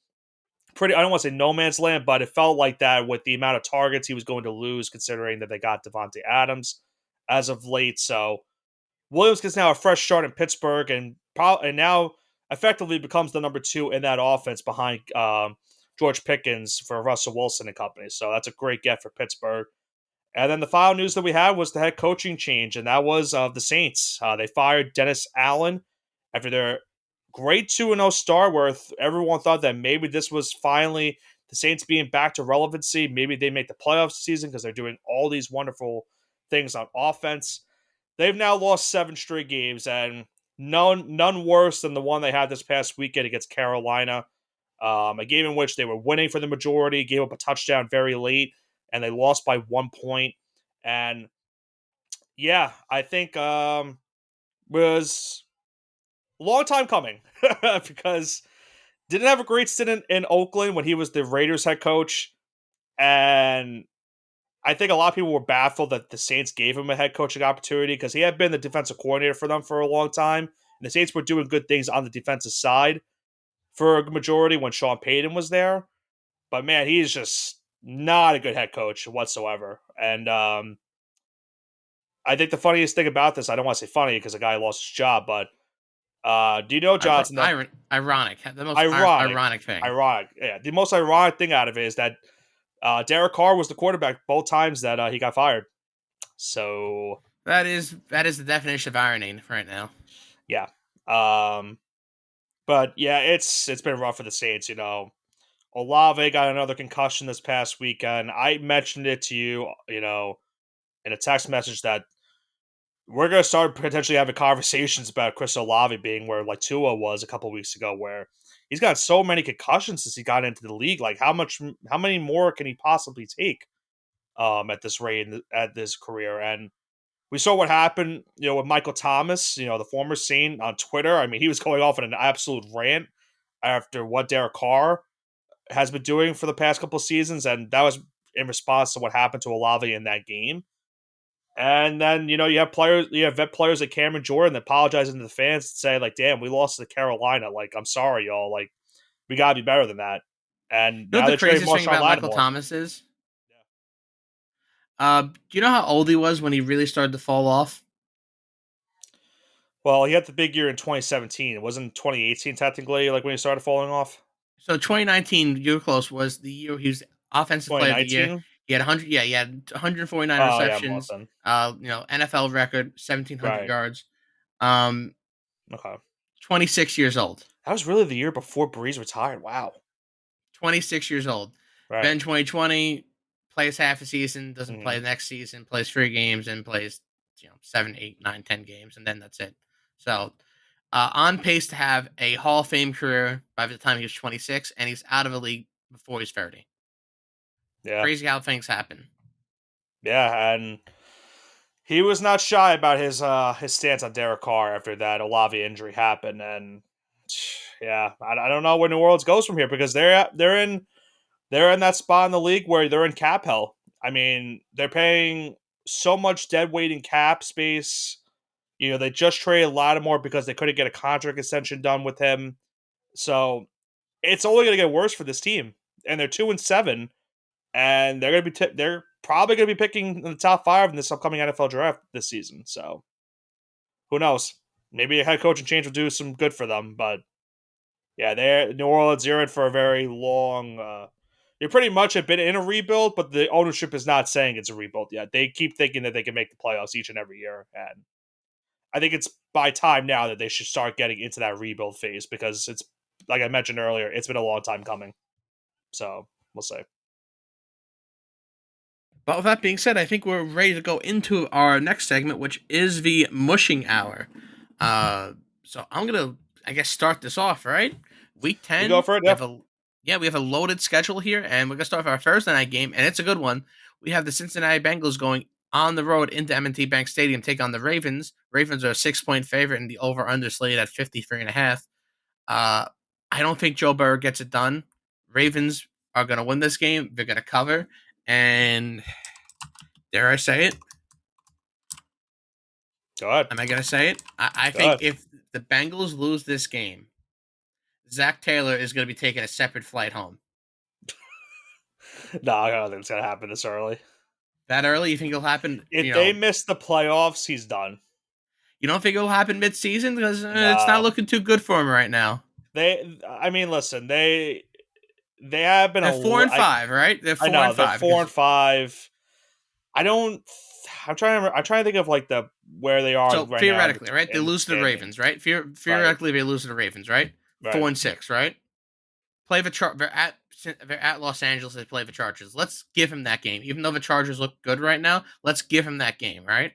I don't want to say no man's land, but it felt like that with the amount of targets he was going to lose, considering that they got Devontae Adams as of late. So Williams gets now a fresh start in Pittsburgh and now effectively becomes the number 2 in that offense behind George Pickens for Russell Wilson and company. So that's a great get for Pittsburgh. And then the final news that we had was the head coaching change, and that was of the Saints. They fired Dennis Allen after their great 2-0 start, where everyone thought that maybe this was finally the Saints being back to relevancy. Maybe they make the playoffs season because they're doing all these wonderful things on offense. They've now lost 7 straight games, and none worse than the one they had this past weekend against Carolina. A game in which they were winning for the majority, gave up a touchdown very late, and they lost by 1 point. And yeah, I think was a long time coming because didn't have a great stint in Oakland when he was the Raiders head coach. And I think a lot of people were baffled that the Saints gave him a head coaching opportunity because he had been the defensive coordinator for them for a long time. And the Saints were doing good things on the defensive side for a majority when Sean Payton was there. But man, he's just not a good head coach whatsoever. And I think the funniest thing about this, I don't want to say funny because the guy lost his job, but do you know, Johnson, that Ironic. The most ironic, ironic thing. yeah, the most ironic thing out of it is that Derek Carr was the quarterback both times that he got fired. So That is the definition of irony right now. yeah, um, but yeah, it's been rough for the Saints. Olave got another concussion this past weekend. I mentioned it to you, in a text message that we're going to start potentially having conversations about Chris Olave being where like Tua was a couple weeks ago, where he's got so many concussions since he got into the league. Like how many more can he possibly take at this rate at this career? And we saw what happened, with Michael Thomas, the former Saint on Twitter. I mean, he was going off in an absolute rant after what Derek Carr has been doing for the past couple seasons, and that was in response to what happened to Olave in that game. And then, you have vet players like Cameron Jordan that apologizing to the fans and say, like, damn, we lost to Carolina. Like, I'm sorry, y'all. Like, we gotta be better than that. And You know now what the they're trading craziest thing Marshawn about Michael Lattimore. Thomas is? Do you know how old he was when he really started to fall off? Well, he had the big year in 2017. It wasn't 2018 technically, like when he started falling off. So 2019, you're close, was the year he was offensive player of the year. 2019. He had 100. Yeah, he had 149 Oh yeah, more receptions. than NFL record, 1,700 right. yards. Um, Okay, 26 years old. that was really the year before Breeze retired. Wow. 26 years old. Right. Then 2020 plays half a season, doesn't Mm-hmm. play the next season, plays 3 games, and plays 7, 8, 9, 10 games, and then that's it. So on pace to have a Hall of Fame career by the time he was 26, and he's out of the league before he's 30. Yeah. Crazy how things happen. Yeah, and he was not shy about his stance on Derek Carr after that Olave injury happened, and yeah, I don't know where New Orleans goes from here because they're in that spot in the league where they're in cap hell. I mean, they're paying so much dead weight in cap space. They just traded Lattimore because they couldn't get a contract extension done with him. So it's only going to get worse for this team, and they're 2-7, and they're probably going to be picking in the top 5 in this upcoming NFL draft this season. So who knows? Maybe a head coaching change will do some good for them. But yeah, they're New Orleans. You're in for a very long. You pretty much have been in a rebuild, but the ownership is not saying it's a rebuild yet. They keep thinking that they can make the playoffs each and every year, and I think it's by time now that they should start getting into that rebuild phase because it's like I mentioned earlier, it's been a long time coming. So we'll see. But with that being said, I think we're ready to go into our next segment, which is the mushing hour. So I'm gonna, I guess, start this off. Right, week You 10. go for it. Yeah. We have a loaded schedule here, and we're gonna start with our Thursday night game, and it's a good one. We have the Cincinnati Bengals going on the road into M&T Bank Stadium, take on the Ravens. Ravens are a 6-point favorite, and the over/under slated at 53.5. I don't think Joe Burrow gets it done. Ravens are gonna win this game. They're gonna cover, and dare I say it? Go ahead. Am I going to say it? I Go think ahead. if the Bengals lose this game, Zach Taylor is going to be taking a separate flight home. No, I don't think it's gonna happen this early. That early? You think it'll happen? If they miss the playoffs, he's done. You don't think it'll happen mid-season because it's not No, looking too good for him right now. I mean, listen, they have been They're 4-5, right? They're I four know and they're five. 4-5. I don't. I'm trying to think of like where they are So right theoretically, now right? They in the lose to the standings. Ravens, right? Theoretically, they lose to the Ravens, right? Right. 4-6, right? Play the they're at Los Angeles. They play the Chargers. Let's give him that game, even though the Chargers look good right now. Let's give him that game, right?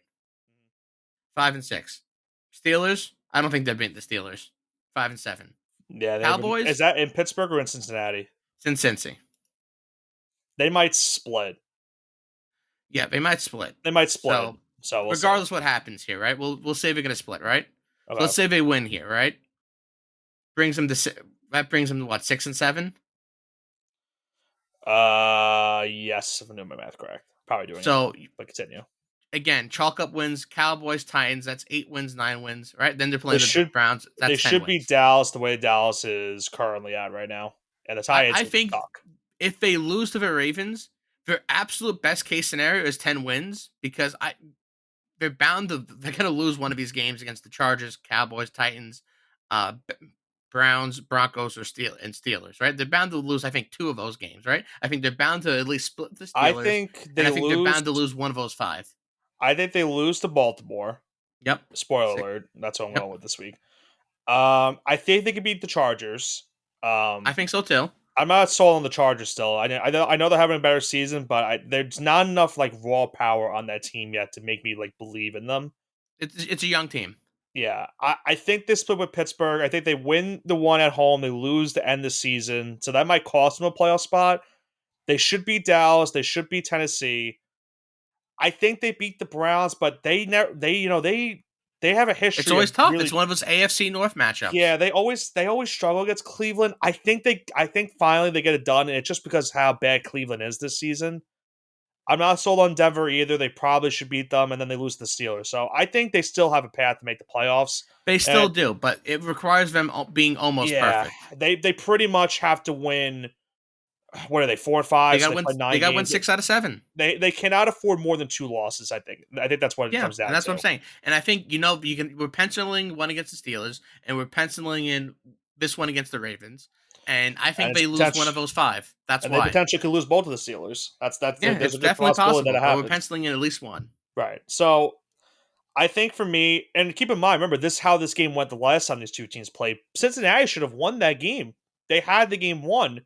5-6. Steelers. I don't think they're beating the Steelers. 5-7. Yeah, is Cowboys. that in Pittsburgh or in Cincinnati? It's in Cincy. They might split. Yeah, they might split. They might split. So So we'll regardless see. what happens here, right? We'll say they're gonna split, right? Okay. So let's say they win here, right? Brings them to what, 6-7? Yes, if I'm doing my math correct. Probably doing it So wrong, but continue. again, chalk up wins. Cowboys, Titans. That's 8 wins, 9 wins, right? Then they're playing They the should Browns. they That's 10 should wins. beat Dallas the way Dallas is currently at right now, and the Titans I think suck. if they lose to the Ravens, their absolute best case scenario is 10 wins because they're going to lose one of these games against the Chargers, Cowboys, Titans, uh, Browns, Broncos, or Steelers, right? They're bound to lose, I think, two of those games, right? I think they're bound to at least split the I Steelers, think and they I think they're lose. bound to lose one of those five. I think they lose to Baltimore. Yep. Spoiler Sick. alert. That's what I'm Yep. going with this week. I think they could beat the Chargers. I think so too. I'm not sold on the Chargers still. I know they're having a better season, but there's not enough like raw power on that team yet to make me like believe in them. It's a young team. Yeah, I think they split with Pittsburgh. I think they win the one at home. They lose to end the season, so that might cost them a playoff spot. They should beat Dallas. They should beat Tennessee. I think they beat the Browns, but they never. They have a It's history of always tough. It's really. one of those AFC North matchups. Yeah, they always struggle against Cleveland. I think finally they get it done, and it's just because how bad Cleveland is this season. I'm not sold on Denver either. They probably should beat them, and then they lose to the Steelers. So I think they still have a path to make the playoffs. They still And do, but it requires them being almost yeah, perfect. they pretty much have to win. What are they, 4 or They 5? got So to they win. play They nine got to win games. 6 out of 7. They cannot afford more than 2 losses. I think that's what it Yeah, comes and down that's what I'm to. saying. And I think we're penciling one against the Steelers, and we're penciling in this one against the Ravens, and I And think it's they lose one of potential, those five. That's and they why. potentially could lose both of the Steelers. Yeah, There's it's a good definitely possibility that possible, it but we're happens. penciling in at least one. Right. So I think for me, and keep in mind, remember this how this game went the last time these two teams played. Cincinnati should have won that game. They had the game won,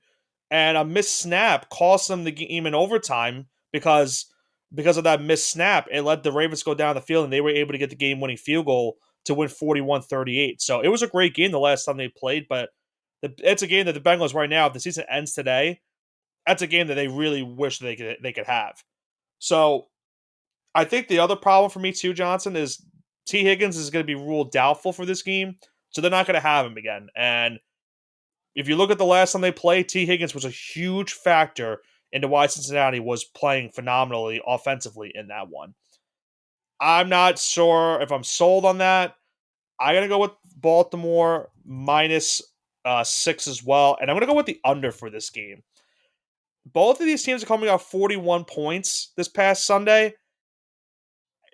and a missed snap cost them the game in overtime because of that missed snap. It let the Ravens go down the field, and they were able to get the game winning field goal to win 41-38. So it was a great game the last time they played, but it's a game that the Bengals right now, if the season ends today, that's a game that they really wish they could have. So I think the other problem for me too, Johnson, is T. Higgins is going to be ruled doubtful for this game, so they're not going to have him again. And if you look at the last time they played, T. Higgins was a huge factor into why Cincinnati was playing phenomenally offensively in that one. I'm not sure if I'm sold on that. I'm going to go with Baltimore minus 6 as well, and I'm going to go with the under for this game. Both of these teams are coming off 41 points this past Sunday.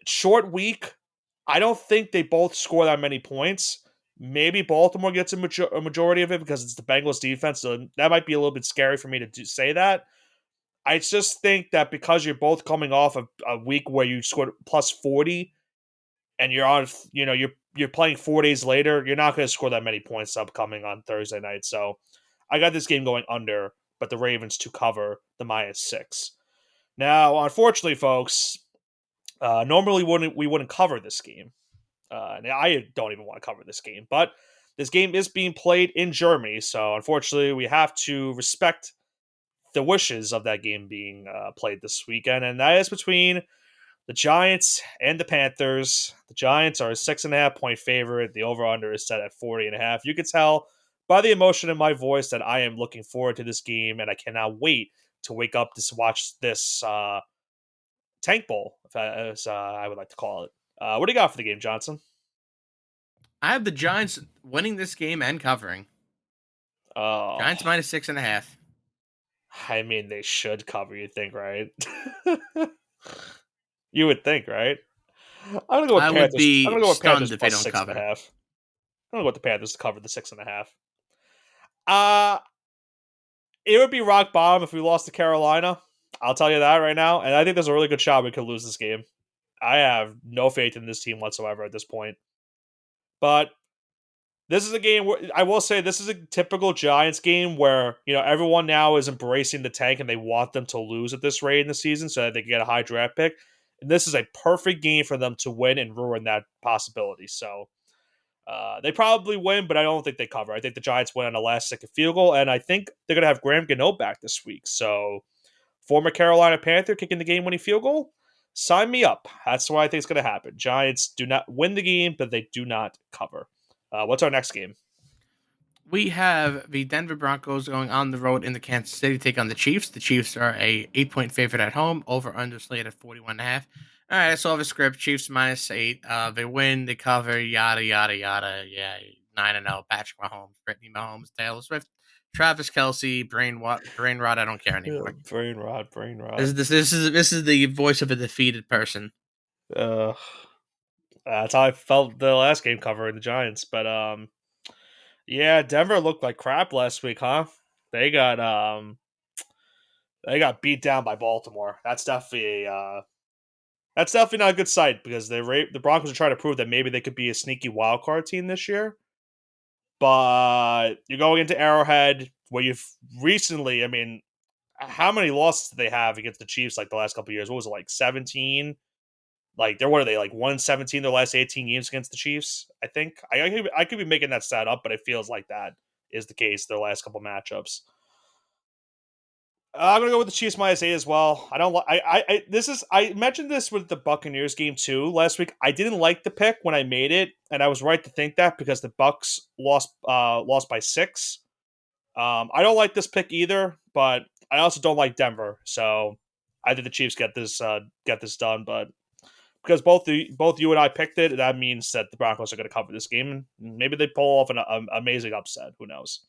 Short week. I don't think they both score that many points. Maybe Baltimore gets a majority of it because it's the Bengals defense, so that might be a little bit scary for me to say that. I just think that because you're both coming off a week where you scored plus 40 and you're on, you're playing 4 days later, you're not going to score that many points upcoming on Thursday night. So I got this game going under, but the Ravens to cover the minus 6. Now, unfortunately, folks, normally we wouldn't cover this game. And I don't even want to cover this game, but this game is being played in Germany, so unfortunately we have to respect the wishes of that game being played this weekend, and that is between the Giants and the Panthers. The Giants are a 6.5 point favorite. The over/under is set at 40.5. You can tell by the emotion in my voice that I am looking forward to this game, and I cannot wait to wake up to watch this Tank Bowl, as I would like to call it. What do you got for the game, Johnson? I have the Giants winning this game and covering. Oh, Giants minus 6.5. I mean, they should cover. You think, right? You would think, right? I'm gonna go with I would Panthers. I'm be gonna go with Panthers stunned if they plus don't six and a cover. half. I'm gonna go with the Panthers to cover the 6.5. Uh it would be rock bottom if we lost to Carolina. I'll tell you that right now. And I think there's a really good shot we could lose this game. I have no faith in this team whatsoever at this point. But this is a game where I will say this is a typical Giants game where, everyone now is embracing the tank and they want them to lose at this rate in the season so that they can get a high draft pick. And this is a perfect game for them to win and ruin that possibility. So they probably win, but I don't think they cover. I think the Giants win on a last second field goal, and I think they're going to have Graham Gano back this week. So former Carolina Panther kicking the game winning field goal. Sign me up. That's what I think is going to happen. Giants do not win the game, but they do not cover. What's our next game? We have the Denver Broncos going on the road in the Kansas City to take on the Chiefs. The Chiefs are a 8 point favorite at home, over under slate at 41.5. All right, I saw the script. Chiefs minus 8. They win, they cover, yada yada yada. Yeah, 9-0. Patrick Mahomes, Brittany Mahomes, Taylor Swift, Travis Kelsey, Brain Rot. I don't care anymore. Brain rot. This is the voice of a defeated person. Uh, That's how I felt the last game covering the Giants. But yeah, Denver looked like crap last week, huh? They got they got beat down by Baltimore. That's definitely not a good sight because the Broncos are trying to prove that maybe they could be a sneaky wild card team this year. But you're going into Arrowhead where you've recently, I mean, how many losses did they have against the Chiefs like the last couple of years? What was it, like 17? Like what are they, like 117 their last 18 games against the Chiefs? I think I could be making that stat up, but it feels like that is the case their last couple matchups. I'm gonna go with the Chiefs -8 as well. I don't. I mentioned this with the Buccaneers game too last week. I didn't like the pick when I made it, and I was right to think that because the Bucks lost by 6. I don't like this pick either, but I also don't like Denver. So I think the Chiefs get this done. But because both you and I picked it, that means that the Broncos are going to cover this game, and maybe they pull off an amazing upset. Who knows?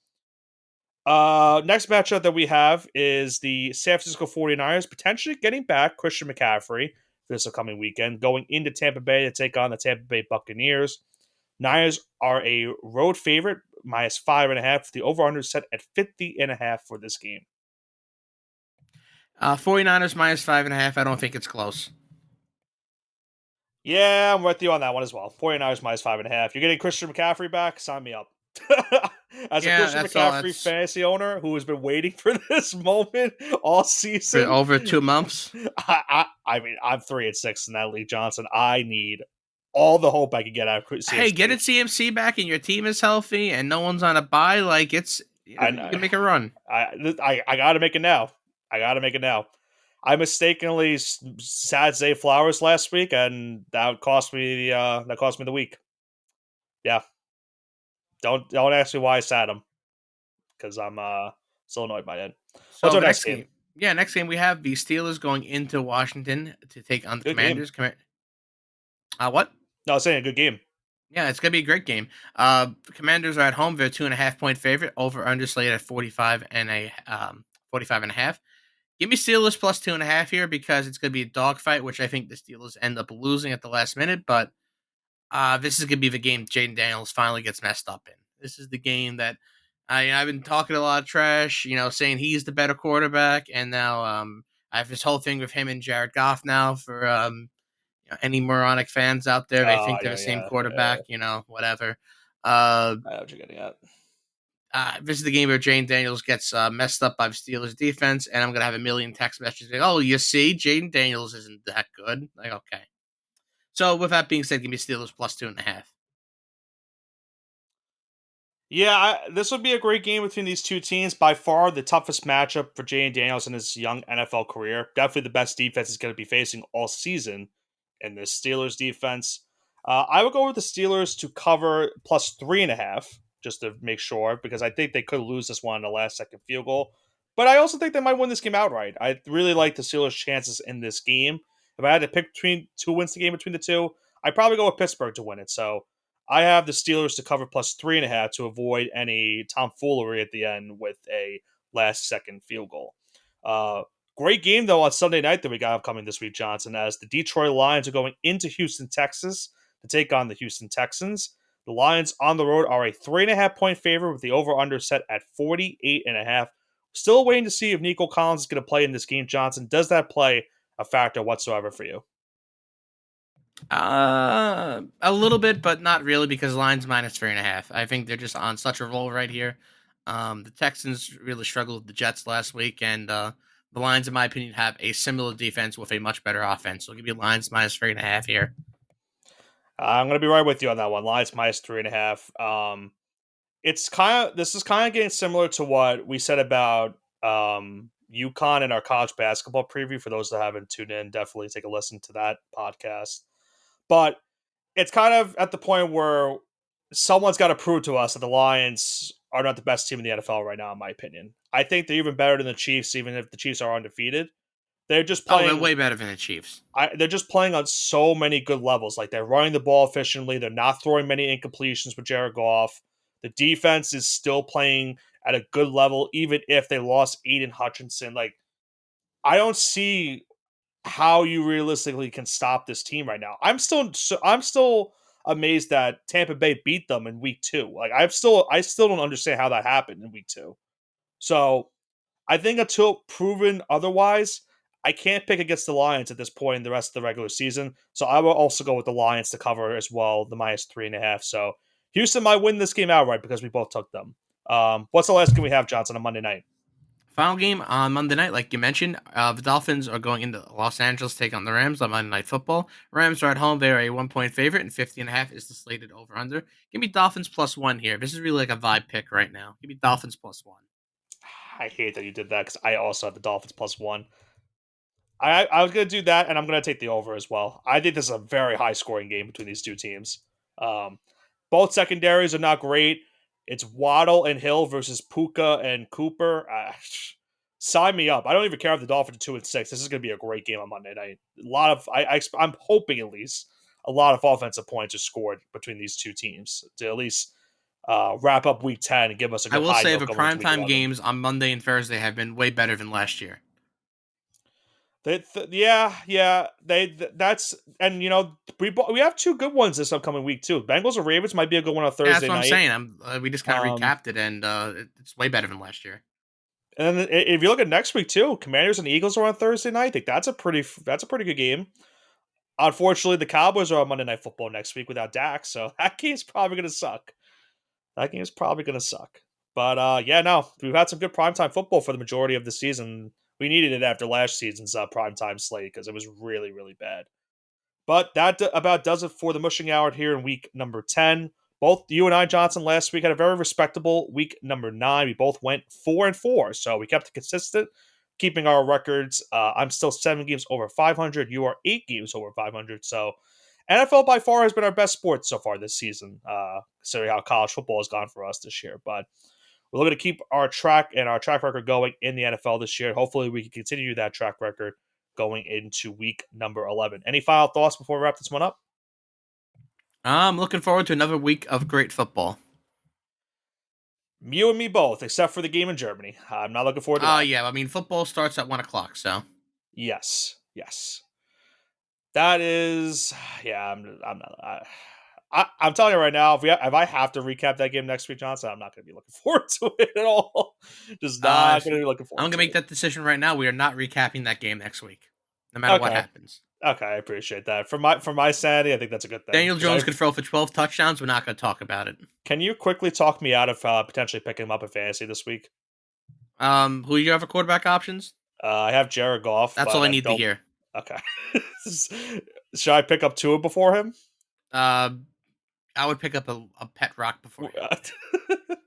Next matchup that we have is the San Francisco 49ers potentially getting back Christian McCaffrey for this upcoming weekend, going into Tampa Bay to take on the Tampa Bay Buccaneers. Niners are a road favorite, -5.5. The over-under set at 50.5 for this game. 49ers -5.5. I don't think it's close. Yeah, I'm with you on that one as well. 49ers -5.5. You're getting Christian McCaffrey back? Sign me up. As a Yeah, Christian that's all. McCaffrey fantasy owner who has been waiting for this moment all For season, over 2 months. I mean, I'm 3-6 in that league, Johnson. I need all the hope I can get out of CMC. Hey, get it CMC back and your team is healthy and no one's on a bye. Like it's you can make a run. I got to make it now. I got to make it now. I mistakenly sat Zay Flowers last week, and that cost me the week. Yeah, don't ask me why I sat him because I'm so annoyed by it. What's So our the next next game? game, yeah, next game we have the Steelers going into Washington to take on the Good game. Commanders. What? No, I was saying a good game. Yeah, it's gonna be a great game. Commanders are at home. They're 2.5 point favorite. Over under slate at 45 and a half. Give me Steelers plus 2.5 here because it's gonna be a dogfight, which I think the Steelers end up losing at the last minute. But this is gonna be the game Jaden Daniels finally gets messed up in. This is the game that I've been talking a lot of trash, saying he's the better quarterback, and now I have this whole thing with him and Jared Goff now for any moronic fans out there. They Oh think they're the same yeah. quarterback, whatever. Uh, I know what you're getting at. this is the game where Jaden Daniels gets messed up by the Steelers defense, and I'm gonna have a million text messages like, "Oh, you see, Jaden Daniels isn't that good." Like, okay. So with that being said, give me Steelers plus 2.5. Yeah, this would be a great game between these two teams. By far, the toughest matchup for Jay Daniels in his young NFL career. Definitely the best defense he's going to be facing all season in this Steelers defense. I would go with the Steelers to cover +3.5, just to make sure, because I think they could lose this one in the last second field goal. But I also think they might win this game outright. I really like the Steelers' chances in this game. If I had to pick between who wins the game between the two, I'd probably go with Pittsburgh to win it. So I have the Steelers to cover +3.5 to avoid any tomfoolery at the end with a last second field goal. Uh, Great game though on Sunday night that we got upcoming this week, Johnson, as the Detroit Lions are going into Houston, Texas to take on the Houston Texans. The Lions on the road are a 3.5 point favorite with the over/under set at 48.5. Still waiting to see if Nico Collins is going to play in this game, Johnson. Does that play a factor whatsoever for you? A little bit, but not really because Lions -3.5. I think they're just on such a roll right here. The Texans really struggled with the Jets last week, and the Lions, in my opinion, have a similar defense with a much better offense. So I'll give you Lions -3.5 here. I'm going to be right with you on that one. Lions -3.5. This is kind of getting similar to what we said about UConn in our college basketball preview. For those that haven't tuned in, definitely take a listen to that podcast. But it's kind of at the point where someone's got to prove to us that the Lions are not the best team in the NFL right now, in my opinion. I think they're even better than the Chiefs, even if the Chiefs are undefeated. They're just Oh, they're playing. way better than the Chiefs. They're just playing on so many good levels. Like they're running the ball efficiently. They're not throwing many incompletions with Jared Goff. The defense is still playing at a good level, even if they lost Aiden Hutchinson. Like I don't see how you realistically can stop this team right now. I'm still amazed that Tampa Bay beat them in week 2. Like I still don't understand how that happened in week 2. So I think until proven otherwise, I can't pick against the Lions at this point in the rest of the regular season. So I will also go with the Lions to cover as well, the -3.5. So Houston might win this game outright because we both took them. What's the last game we have, Johnson, on Monday night? Final game on Monday night, like you mentioned, the Dolphins are going into Los Angeles to take on the Rams on Monday Night Football. Rams are at home; they are a 1 point favorite, and 50.5 is the slated over under. Give me Dolphins +1 here. This is really like a vibe pick right now. Give me Dolphins +1. I hate that you did that because I also have the Dolphins +1. I was going to do that, and I'm going to take the over as well. I think this is a very high scoring game between these two teams. Um, both secondaries are not great. It's Waddle and Hill versus Puka and Cooper. Sign me up. I don't even care if the Dolphins are 2-6. This is going to be a great game on Monday night. A lot of I'm hoping at least a lot of offensive points are scored between these two teams to at least wrap up Week 10 and give us a I good will high say note the going into Week primetime 11. games on Monday and Thursday have been way better than last year. Yeah. That's and we have two good ones this upcoming week too. Bengals and Ravens might be a good one on Yeah, that's Thursday what I'm night. saying. We just kind of Um, recapped it, and it's way better than last year. and then if you look at next week too, Commanders and Eagles are on Thursday night. I think that's a pretty good game. Unfortunately, the Cowboys are on Monday Night Football next week without Dak, so that game's probably going to suck. That game's probably going to suck. But yeah, no, we've had some good primetime football for the majority of the season. We needed it after last season's primetime slate because it was really, really bad. But that about does it for the mushing hour here in week number 10. Both you and I, Johnson, last week had a very respectable week number 9. We both went 4-4, so we kept it consistent, keeping our records. I'm still 7 games over 500. You are 8 games over 500. So NFL by far has been our best sport so far this season, considering how college football has gone for us this year. But we're looking to keep our track record going in the NFL this year. Hopefully, we can continue that track record going into week number 11. Any final thoughts before we wrap this one up? I'm looking forward to another week of great football. You and me both, except for the game in Germany. I'm not looking forward to that. Yeah, I mean football starts at 1 o'clock, so Yes. That is, yeah. I'm not. I'm telling you right now, if I have to recap that game next week, Johnson, I'm not going to be looking forward to it at all. Just not going to be looking I'm forward gonna to make it. that decision right now. We are not recapping that game next week, no matter what Okay, happens. okay, I appreciate that. For my sanity, I think that's a good thing. Daniel Jones could throw for 12 touchdowns. We're not going to talk about it. Can you quickly talk me out of potentially picking him up in fantasy this week? Who do you have for quarterback options? I have Jared Goff, That's but all I I need to don't. hear. Okay. Should I pick up Tua before him? Uh, I would pick up a pet rock before him.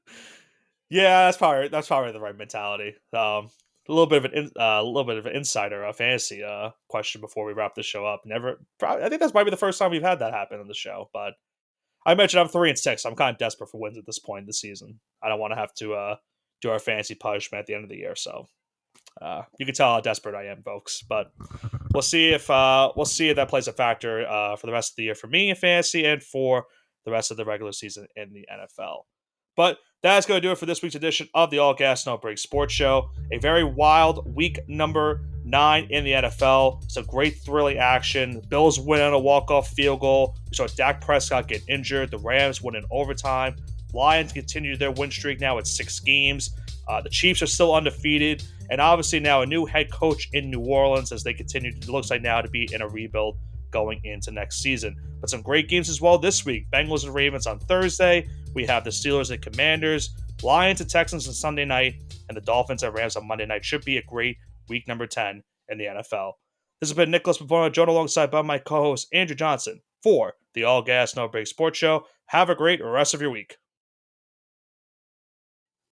Yeah, that's probably the right mentality. A little bit of an insider fantasy question before we wrap this show up. I think that's might be the first time we've had that happen on the show. But I mentioned I'm 3-6. I'm kind of desperate for wins at this point in the season. I don't want to have to do our fantasy punishment at the end of the year. So you can tell how desperate I am, folks. But we'll see if that plays a factor for the rest of the year for me in fantasy and for the rest of the regular season in the NFL. But that's going to do it for this week's edition of the All Gas No Break Sports Show. A very wild week number 9 in the NFL. Some great thrilling action. Bills win on a walk-off field goal. We saw Dak Prescott get injured. The Rams win in overtime. Lions continue their win streak now at 6 games. The Chiefs are still undefeated. And obviously now a new head coach in New Orleans as they continue, it looks like now, to be in a rebuild going into next season. But some great games as well this week. Bengals and Ravens on Thursday. We have the Steelers and Commanders, Lions and Texans on Sunday night, and the Dolphins and Rams on Monday night. Should be a great week number 10 in the NFL. This has been Nicholas Pavona, joined alongside by my co-host Andrew Johnson for the All Gas No Break Sports Show. Have a great rest of your week.